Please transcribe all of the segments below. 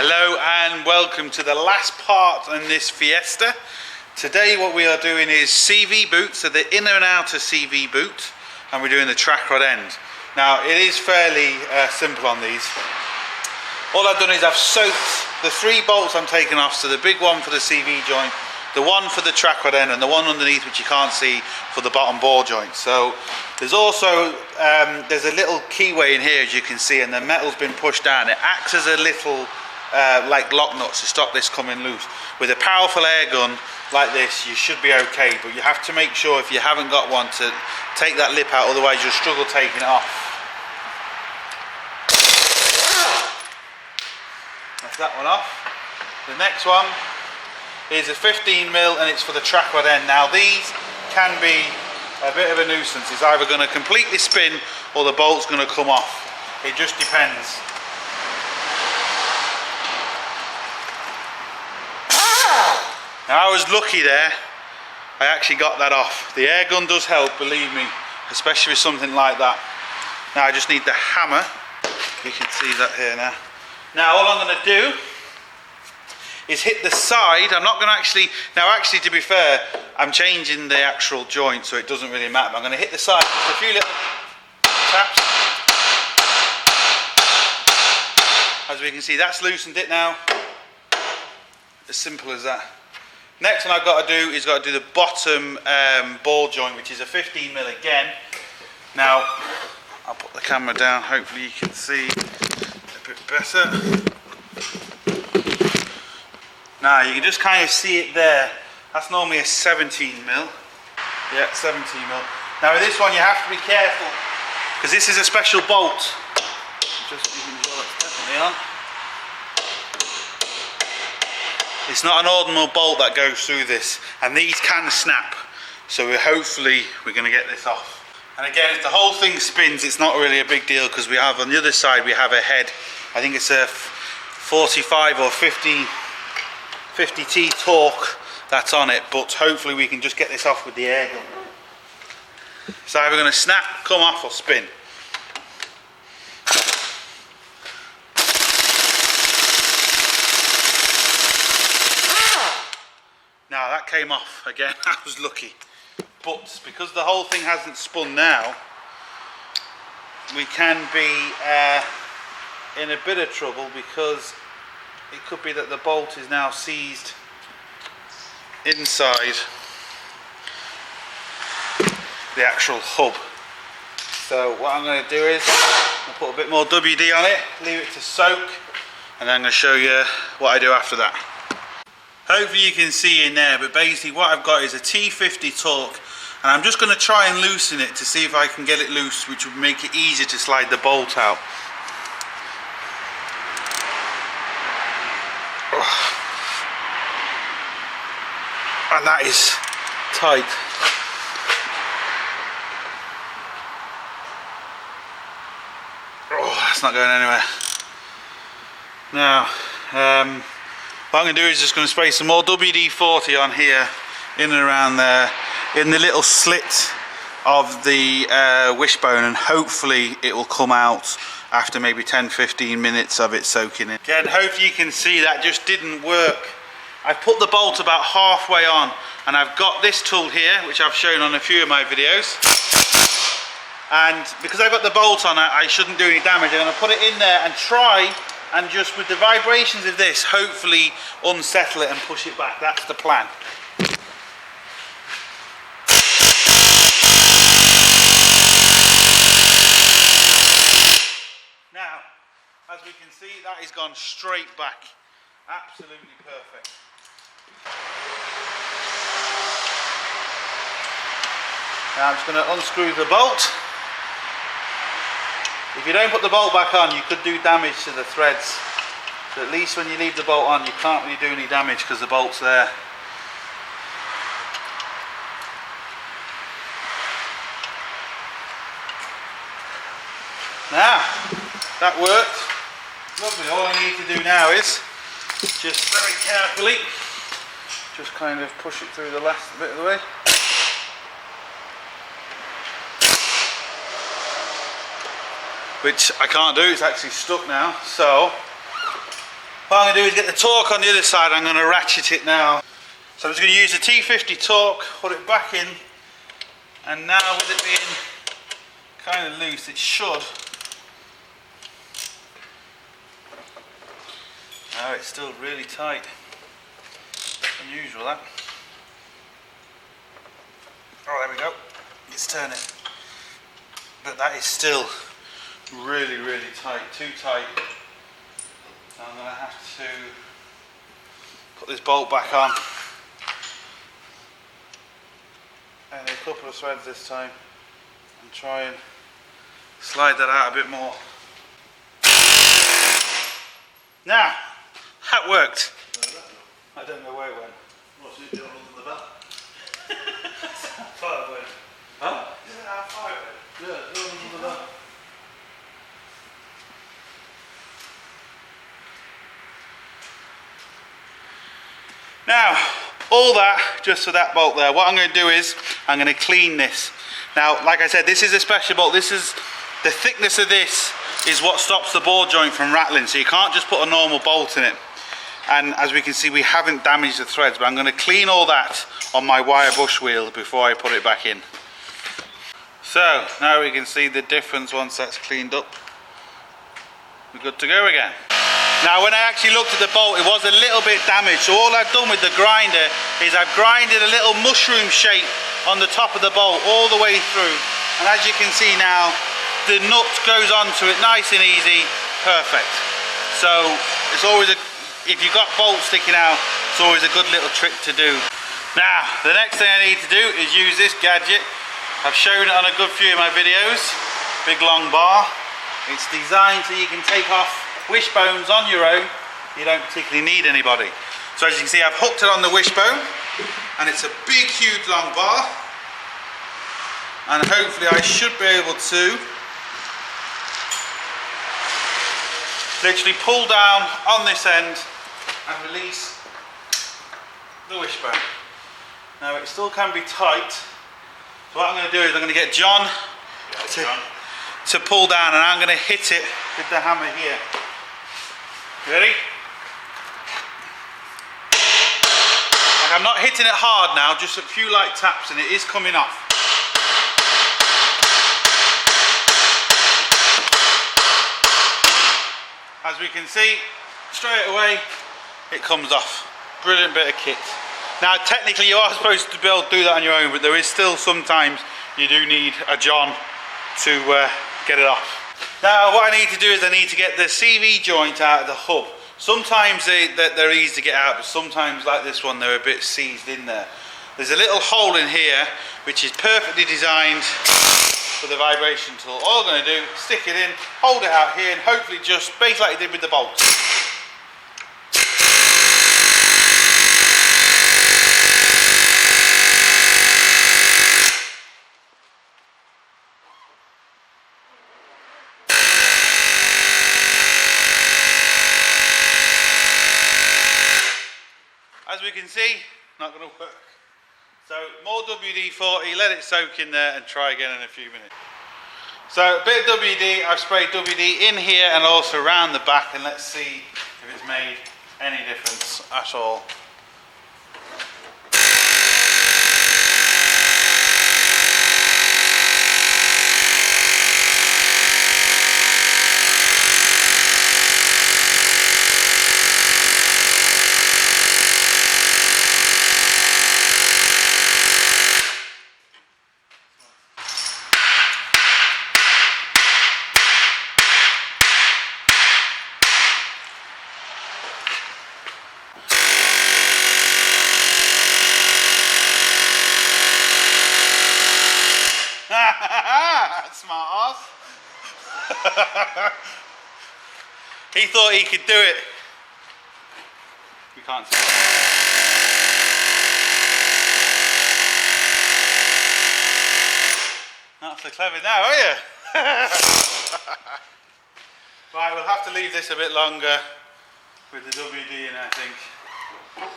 Hello and welcome to the last part in this Fiesta. Today what we are doing is CV boot, so the inner and outer CV boot, and we're doing the track rod end. Now it is fairly simple on these. All I've done is I've soaked the 3 bolts I'm taking off, so the big one for the CV joint, the one for the track rod end, and the one underneath which you can't see for the bottom ball joint. So there's also there's a little keyway in here, as you can see, and the metal's been pushed down. It acts as a little like lock nuts to stop this coming loose. With a powerful air gun like this, you should be okay, but you have to make sure, if you haven't got one, to take that lip out, otherwise you'll struggle taking it off. That's that one off. The next one is a 15mm, and it's for the track rod end. Now these can be a bit of a nuisance. It's either going to completely spin or the bolt's going to come off. It just depends. Now I was lucky there, I actually got that off. The air gun does help, believe me, especially with something like that. Now I just need the hammer. You can see that here now. Now all I'm going to do is hit the side. I'm not going to actually, to be fair, I'm changing the actual joint, so it doesn't really matter. I'm going to hit the side, just a few little taps. As we can see, that's loosened it now. As simple as that. Next one I've got to do is the bottom ball joint, which is a 15mm again. Now I'll put the camera down, hopefully you can see a bit better. Now you can just kind of see it there. That's normally a 17mm. Yeah, 17mm. Now with this one you have to be careful, because this is a special bolt. Just you can draw it definitely on. It's not an ordinary bolt that goes through this, and these can snap, so hopefully we're going to get this off. And again, if the whole thing spins, it's not really a big deal, because we have on the other side, we have a head. I think it's a 45 or 50T torque that's on it, but hopefully we can just get this off with the air gun. It's either going to snap, come off, or spin. Now that came off again. I was lucky, but because the whole thing hasn't spun now, we can be in a bit of trouble, because it could be that the bolt is now seized inside the actual hub. So what I'm going to do is I'll put a bit more WD on it, leave it to soak, and then I'm going to show you what I do after that. Hopefully you can see in there, but basically what I've got is a T50 torque, and I'm just going to try and loosen it to see if I can get it loose, which would make it easier to slide the bolt out. And that is tight. Oh, that's not going anywhere. Now, what I'm going to do is just going to spray some more WD-40 on here, in and around there, in the little slit of the wishbone, and hopefully it will come out after maybe 10-15 minutes of it soaking in. Again, hopefully you can see that just didn't work. I've put the bolt about halfway on, and I've got this tool here, which I've shown on a few of my videos. And because I've got the bolt on, I shouldn't do any damage. I'm going to put it in there and try, and just with the vibrations of this, hopefully unsettle it and push it back. That's the plan. Now, as we can see, that has gone straight back. Absolutely perfect. Now I'm just going to unscrew the bolt. If you don't put the bolt back on, you could do damage to the threads. So at least when you leave the bolt on, you can't really do any damage because the bolt's there. Now, that worked. Lovely. All I need to do now is just very carefully just kind of push it through the last bit of the way. Which I can't do, it's actually stuck now, so What I'm going to do is get the torque on the other side. I'm going to ratchet it now. So I'm just going to use the T50 torque, put it back in, and now with it being kind of loose, it should. No, it's still really tight. Unusual, that. Oh, there we go. It's turning. But that is still really, really tight. Too tight. So I'm going to have to put this bolt back on. And a couple of threads this time. And try and slide that out a bit more. Now, that worked. I don't know where it went. What's it doing under the back? Fire went. Huh? Isn't that how fire went? Yeah, it's going under the back. Now, all that just for that bolt there. What I'm going to do is I'm going to clean this. Now, like I said, this is a special bolt. This is the thickness of this is what stops the ball joint from rattling. So you can't just put a normal bolt in it. And as we can see, we haven't damaged the threads, but I'm going to clean all that on my wire bush wheel before I put it back in. So now we can see the difference once that's cleaned up. We're good to go again. Now when I actually looked at the bolt, it was a little bit damaged. So all I've done with the grinder is I've grinded a little mushroom shape on the top of the bolt all the way through. And as you can see now, the nut goes onto it nice and easy, perfect. So it's always if you've got bolts sticking out, it's always a good little trick to do. Now, the next thing I need to do is use this gadget. I've shown it on a good few of my videos. Big long bar. It's designed so you can take off wishbones on your own. You don't particularly need anybody. So as you can see, I've hooked it on the wishbone, and it's a big, huge, long bar. And hopefully I should be able to literally pull down on this end and release the wishbone. Now it still can be tight, so what I'm going to do is I'm going to get John to pull down, and I'm going to hit it with the hammer here. Ready? Like, I'm not hitting it hard now, just a few light taps and it is coming off. As we can see, straight away it comes off. Brilliant bit of kit. Now technically you are supposed to be able to do that on your own, but there is still sometimes you do need a John to get it off. Now what I need to do is I need to get the CV joint out of the hub. Sometimes they're easy to get out, but sometimes like this one they're a bit seized in there. There's a little hole in here which is perfectly designed for the vibration tool. All I'm going to do, stick it in, hold it out here, and hopefully just basically like you did with the bolt. As we can see, not going to work. So more WD-40, let it soak in there and try again in a few minutes. So a bit of WD, I've sprayed WD in here and also around the back, and let's see if it's made any difference at all. Smart ass. He thought he could do it. We can't see. Not so clever now, are you? Right, we'll have to leave this a bit longer with the WD in, I think.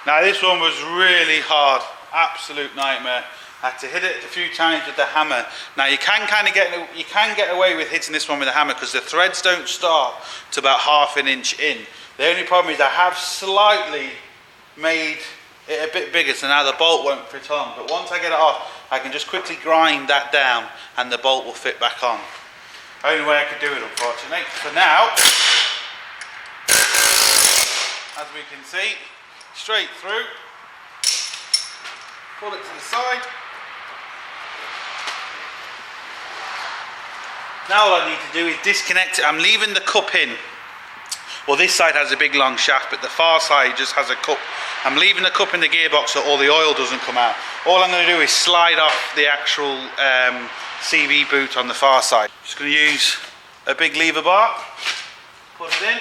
Now this one was really hard, absolute nightmare. I had to hit it a few times with the hammer. Now you can get away with hitting this one with a hammer because the threads don't start to about ½ an inch in. The only problem is I have slightly made it a bit bigger, so now the bolt won't fit on. But once I get it off, I can just quickly grind that down and the bolt will fit back on. Only way I could do it, unfortunately. So now, as we can see, straight through, pull it to the side. Now all I need to do is disconnect it. I'm leaving the cup in. Well, this side has a big long shaft, but the far side just has a cup. I'm leaving the cup in the gearbox so all the oil doesn't come out. All I'm going to do is slide off the actual CV boot on the far side. Just going to use a big lever bar, put it in.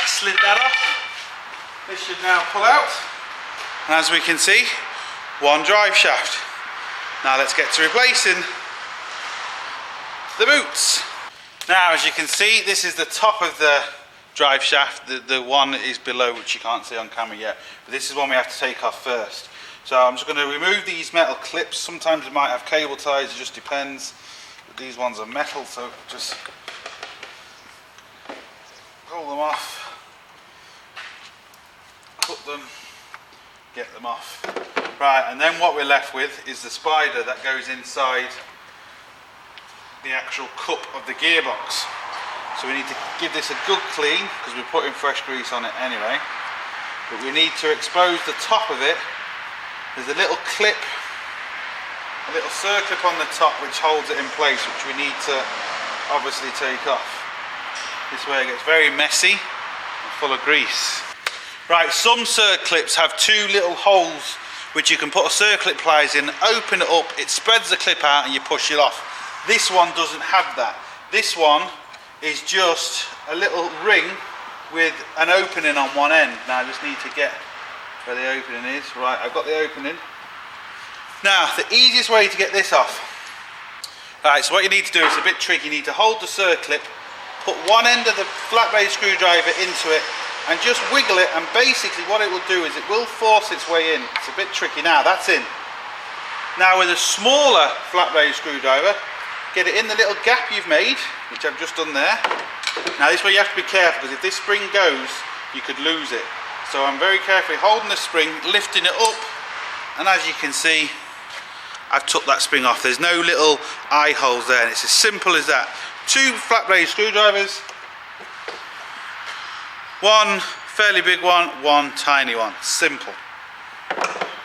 Slid that off. This should now pull out, and as we can see, one drive shaft. Now let's get to replacing the boots. Now as you can see, this is the top of the drive shaft. The one is below, which you can't see on camera yet, but this is one we have to take off first. So I'm just going to remove these metal clips. Sometimes it might have cable ties, it just depends, but these ones are metal, so just pull them off. Put them, get them off. Right, and then what we're left with is the spider that goes inside the actual cup of the gearbox. So we need to give this a good clean because we're putting fresh grease on it anyway. But we need to expose the top of it. There's a little clip, a little circlip on the top which holds it in place, which we need to obviously take off. This way it gets very messy and full of grease. Right, some circlips have two little holes which you can put a circlip pliers in, open it up, it spreads the clip out and you push it off. This one doesn't have that. This one is just a little ring with an opening on one end. Now I just need to get where the opening is. Right, I've got the opening. Now, the easiest way to get this off. Right, so what you need to do is a bit tricky. You need to hold the circlip, put one end of the flat blade screwdriver into it, and just wiggle it, and basically what it will do is it will force its way in. It's a bit tricky. Now that's in. Now with a smaller flat blade screwdriver, get it in the little gap you've made, which I've just done there. Now this way you have to be careful, because if this spring goes, you could lose it. So I'm very carefully holding the spring, lifting it up, and as you can see, I've took that spring off. There's no little eye holes there, and it's as simple as that. Two flat blade screwdrivers, one fairly big one, one tiny one. Simple.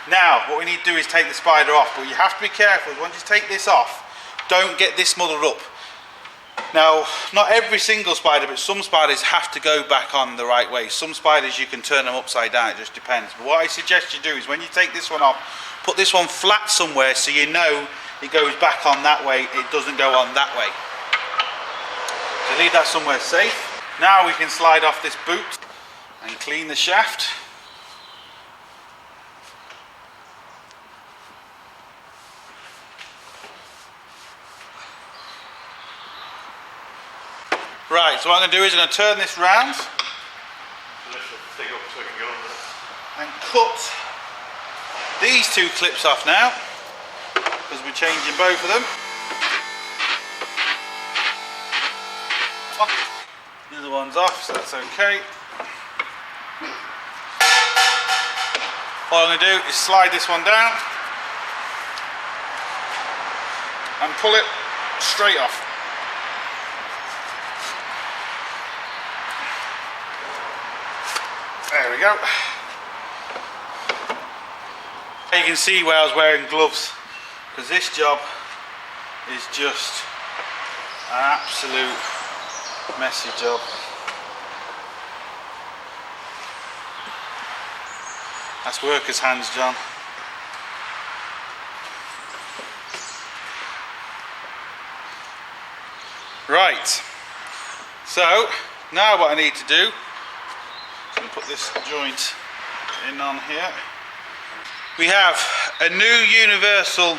Now what we need to do is take the spider off, but you have to be careful. Once you take this off, don't get this muddled up. Now not every single spider, but some spiders have to go back on the right way. Some spiders you can turn them upside down, it just depends. But what I suggest you do is when you take this one off, put this one flat somewhere so you know it goes back on that way, it doesn't go on that way. So leave that somewhere safe. Now we can slide off this boot and clean the shaft. Right, so what I'm going to do is I'm going to turn this round and cut these two clips off now, because we're changing both of them. The other one's off, so that's okay. All I'm going to do is slide this one down and pull it straight off. There we go. You can see where I was wearing gloves, because this job is just an absolute messy job. That's workers' hands, John. Right, so now what I need to do is put this joint in on here. We have a new universal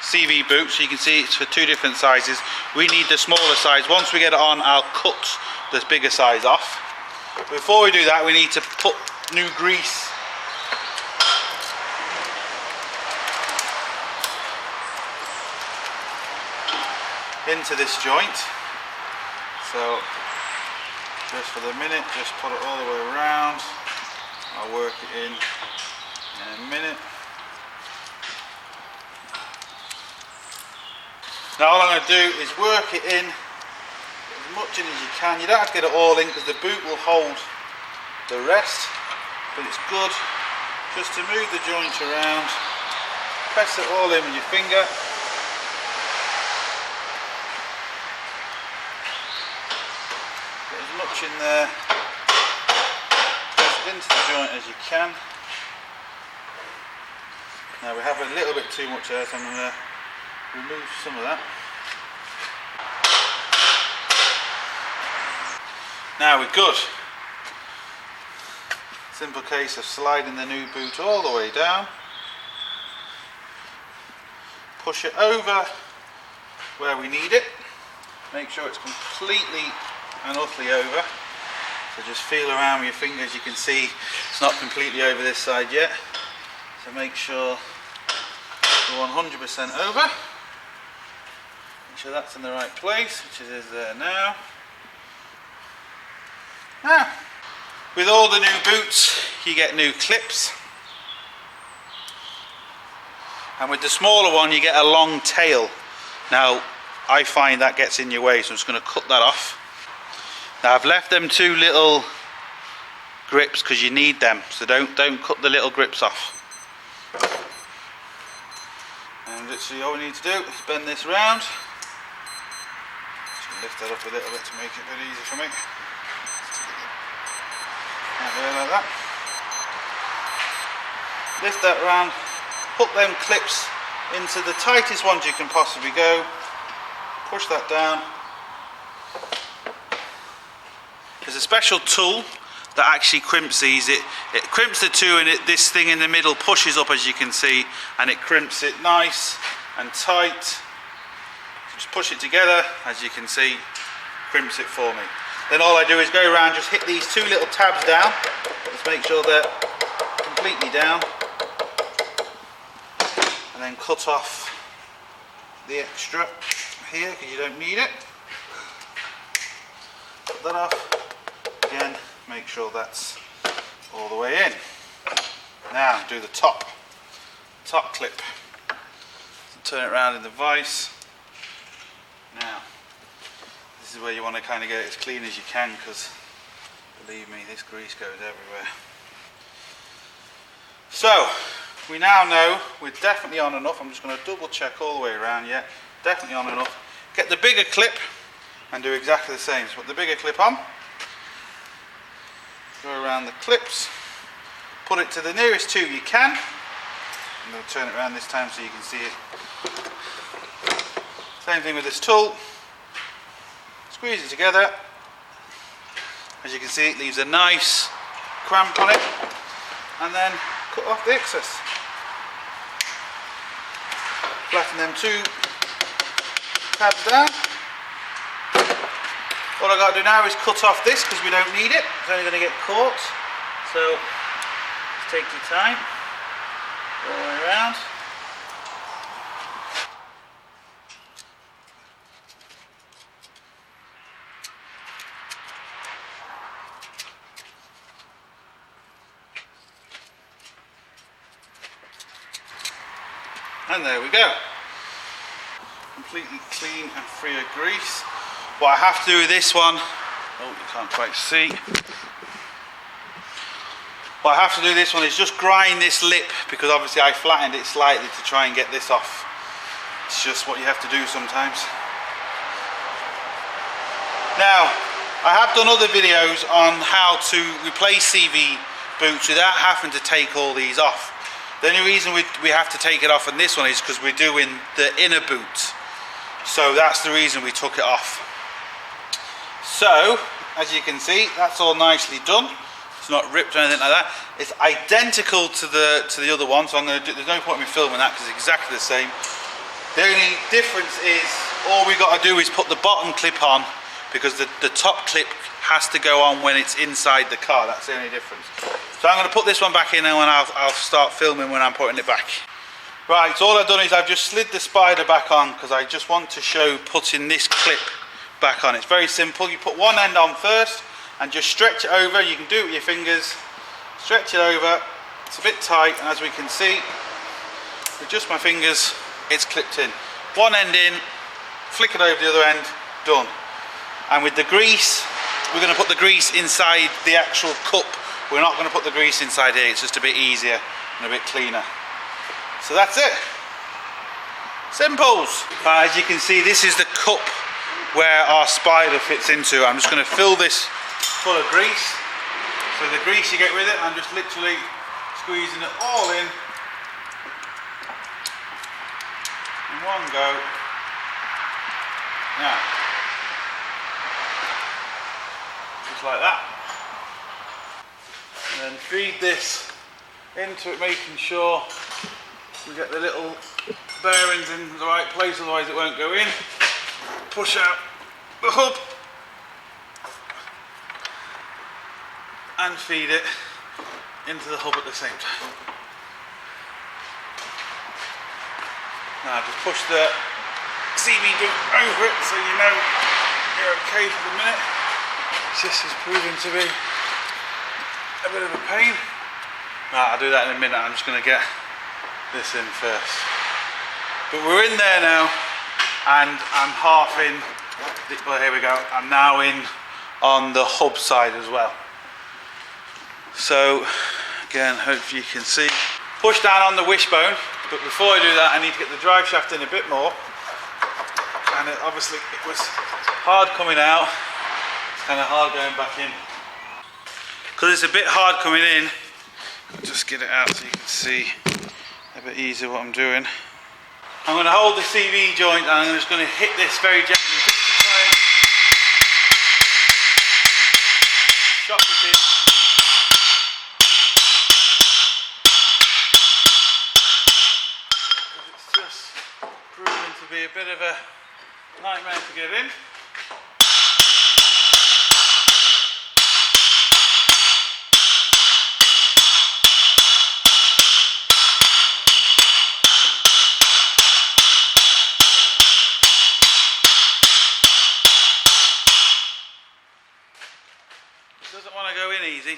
CV boot, so you can see it's for two different sizes. We need the smaller size. Once we get it on, I'll cut this bigger size off. Before we do that, we need to put new grease into this joint. So just for the minute, just put it all the way around. I'll work it in a minute. Now all I'm going to do is work it in as much in as you can. You don't have to get it all in because the boot will hold the rest, but it's good just to move the joint around, press it all in with your finger. Get as much in there, press it into the joint as you can. Now we have a little bit too much there, so I'm going to remove some of that. Now we're good. Simple case of sliding the new boot all the way down. Push it over where we need it. Make sure it's completely and utterly over. So just feel around with your fingers. You can see it's not completely over this side yet. So make sure we're 100% over. Make sure that's in the right place, which it is there now. Now, with all the new boots, you get new clips. And with the smaller one, you get a long tail. Now, I find that gets in your way, so I'm just going to cut that off. Now, I've left them two little grips because you need them, so don't cut the little grips off. And literally all we need to do is bend this round. Just lift that up a little bit to make it a bit easier for me. There, like that. Lift that round, put them clips into the tightest ones you can possibly go, push that down. There's a special tool that actually crimps these. It crimps the two, and this thing in the middle pushes up, as you can see, and it crimps it nice and tight. Just push it together, as you can see, crimps it for me. Then all I do is go around, just hit these two little tabs down. Just make sure they're completely down. And then cut off the extra here, because you don't need it. Cut that off. Again, make sure that's all the way in. Now do the top clip. So turn it around in the vise. Now, this is where you want to kind of get it as clean as you can, because believe me, this grease goes everywhere. So we now know we're definitely on enough. I'm just going to double check all the way around. Yeah, definitely on enough. Get the bigger clip and do exactly the same. So put the bigger clip on, go around the clips, put it to the nearest two you can. I'm going to turn it around this time so you can see it. Same thing with this tool. Squeeze it together. As you can see, it leaves a nice cramp on it, and then cut off the excess. Flatten them two tabs down. What I've got to do now is cut off this, because we don't need it. It's only going to get caught. So just take your time all the way around. And there we go. Completely clean and free of grease. What I have to do with this one, oh, you can't quite see. What I have to do with this one is just grind this lip, because obviously I flattened it slightly to try and get this off. It's just what you have to do sometimes. Now, I have done other videos on how to replace CV boots without having to take all these off. The only reason we have to take it off on this one is because we're doing the inner boot. So that's the reason we took it off. So, as you can see, that's all nicely done. It's not ripped or anything like that. It's identical to the other one, so I'm going to do, there's no point in me filming that because it's exactly the same. The only difference is all we got to do is put the bottom clip on, because the top clip has to go on when it's inside the car. That's the only difference. So I'm going to put this one back in and I'll start filming when I'm putting it back. Right, so all I've done is I've just slid the spider back on because I just want to show putting this clip back on. It's very simple. You put one end on first and just stretch it over. You can do it with your fingers. Stretch it over. It's a bit tight, and as we can see, with just my fingers, it's clipped in. One end in, flick it over the other end, done. And with the grease, we're going to put the grease inside the actual cup. We're not going to put the grease inside here. It's just a bit easier and a bit cleaner. So that's it. Simples. As you can see, this is the cup where our spider fits into. I'm just going to fill this full of grease. So the grease you get with it, I'm just literally squeezing it all in one go. Now, just like that. And then feed this into it, making sure we get the little bearings in the right place, otherwise it won't go in. Push out the hub and feed it into the hub at the same time. Now just push the CV boot over it so you know you're okay for the minute. This is proving to be a bit of a pain. Right, I'll do that in a minute. I'm just going to get this in first. But we're in there now, and I'm half in. Well, here we go. I'm now in on the hub side as well. So again, hopefully you can see. Push down on the wishbone. But before I do that, I need to get the drive shaft in a bit more. And obviously it was hard coming out. It's kind of hard going back in. Because it's a bit hard coming in, I'll just get it out so you can see a bit easier what I'm doing. I'm going to hold the CV joint and I'm just going to hit this very gently just to try and shock it in. To be a bit of a nightmare to get in. It doesn't want to go in easy.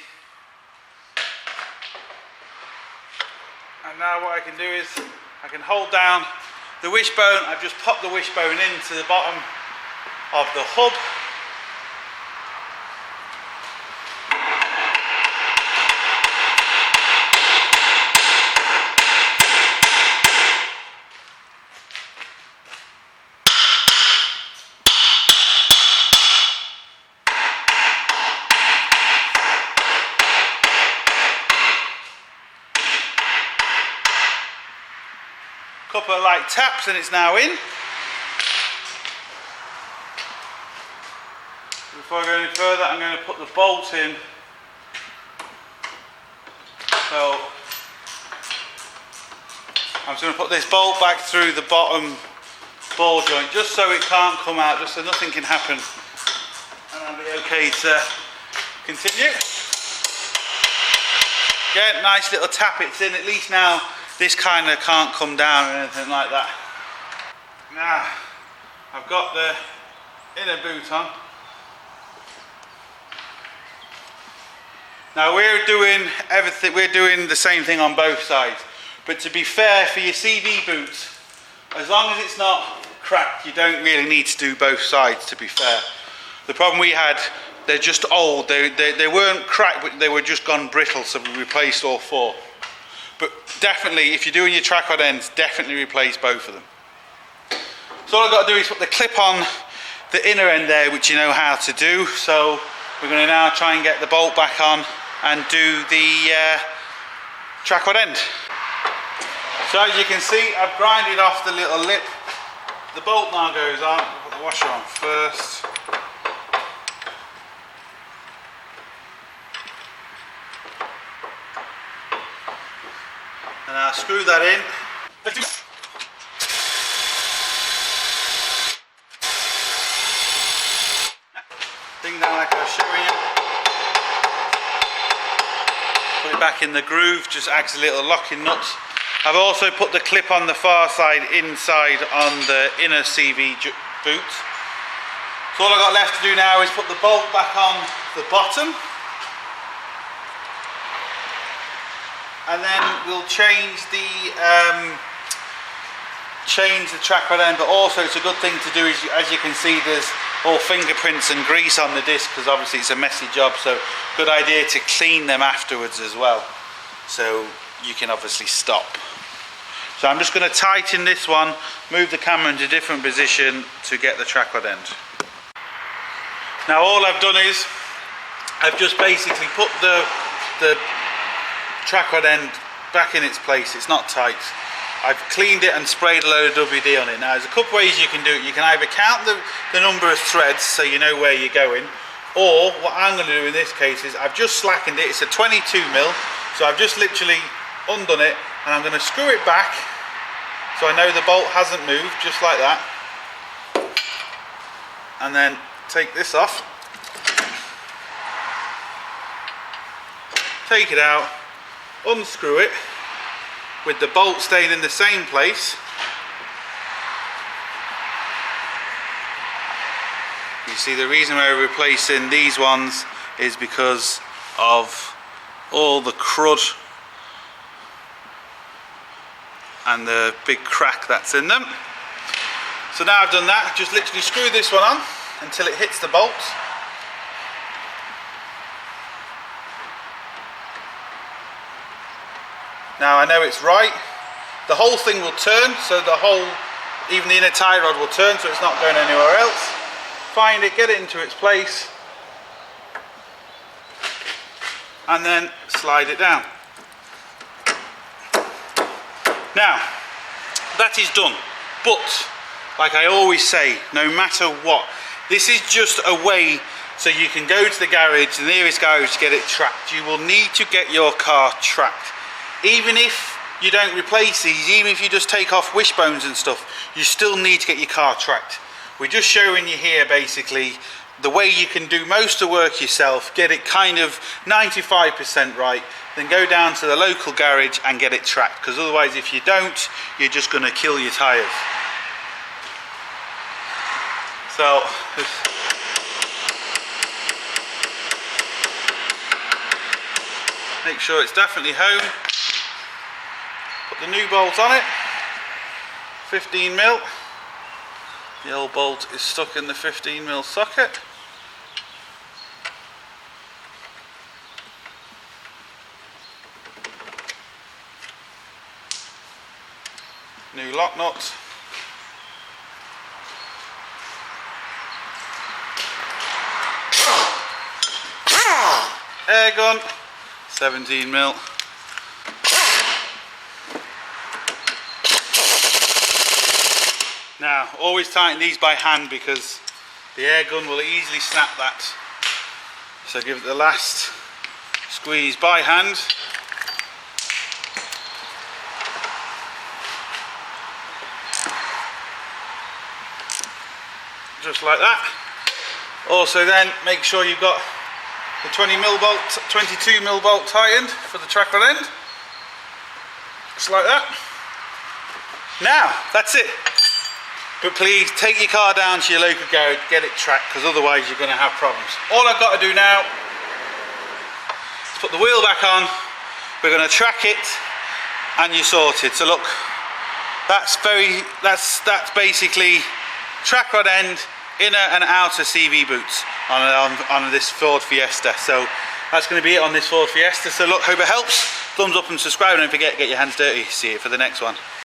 And now what I can do is I can hold down the wishbone. I've just popped the wishbone into the bottom of the hub. Couple of light taps and it's now in. Before I go any further, I'm going to put the bolt in. So I'm just going to put this bolt back through the bottom ball joint just so it can't come out, just so nothing can happen, and I'll be okay to continue. Yeah, nice little tap, it's in. At least now this kind of can't come down or anything like that. Now, I've got the inner boot on. Now we're doing everything, we're doing the same thing on both sides. But to be fair, for your CV boots, as long as it's not cracked, you don't really need to do both sides, to be fair. The problem we had, they're just old. They weren't cracked, but they were just gone brittle, so we replaced all four. But definitely, if you're doing your track rod ends, definitely replace both of them. So all I've got to do is put the clip on the inner end there, which you know how to do. So we're going to now try and get the bolt back on and do the track rod end. So as you can see, I've grinded off the little lip. The bolt now goes on. I'll put the washer on first. And I'll screw that in. thing down like I was showing you. Put it back in the groove, just acts as a little locking nut. I've also put the clip on the far side inside on the inner CV boot. So all I've got left to do now is put the bolt back on the bottom. And then we'll change the track rod end, but also it's a good thing to do is, as you can see, there's all fingerprints and grease on the disc because obviously it's a messy job, so good idea to clean them afterwards as well, so you can obviously stop. So I'm just going to tighten this one, move the camera into a different position to get the track rod end. Now all I've done is I've just basically put the track rod end back in its place. It's not tight. I've cleaned it and sprayed a load of WD on it. Now there's a couple ways you can do it. You can either count the number of threads so you know where you're going, or what I'm going to do in this case is I've just slackened it. It's a 22mm, so I've just literally undone it and I'm going to screw it back so I know the bolt hasn't moved, just like that. And then take this off, take it out, unscrew it with the bolt staying in the same place. You see, the reason why we're replacing these ones is because of all the crud and the big crack that's in them. So now I've done that, just literally screw this one on until it hits the bolt. Now I know it's right. The whole thing will turn, so even the inner tie rod will turn, so it's not going anywhere else. Find it, get it into its place, and then slide it down. Now, that is done, but like I always say, no matter what, this is just a way so you can go to the garage, the nearest garage, to get it tracked. You will need to get your car tracked. Even if you don't replace these, even if you just take off wishbones and stuff, you still need to get your car tracked. We're just showing you here basically the way you can do most of the work yourself, get it kind of 95% right, then go down to the local garage and get it tracked, because otherwise if you don't, you're just going to kill your tyres. So make sure it's definitely home. Put the new bolt on it, 15mm. The old bolt is stuck in the 15mm socket. New lock nut. Air gun, 17mm. Now, always tighten these by hand because the air gun will easily snap that. So give it the last squeeze by hand. Just like that. Also then, make sure you've got the 20mm bolt, 22mm bolt tightened for the track rod end. Just like that. Now, that's it. But please take your car down to your local garage, get it tracked, because otherwise you're going to have problems. All I've got to do now is put the wheel back on, we're going to track it, and you're sorted. So look, that's basically track rod end, inner and outer CV boots on this Ford Fiesta. So that's going to be it on this Ford Fiesta. So look, hope it helps. Thumbs up and subscribe, and don't forget to get your hands dirty. See you for the next one.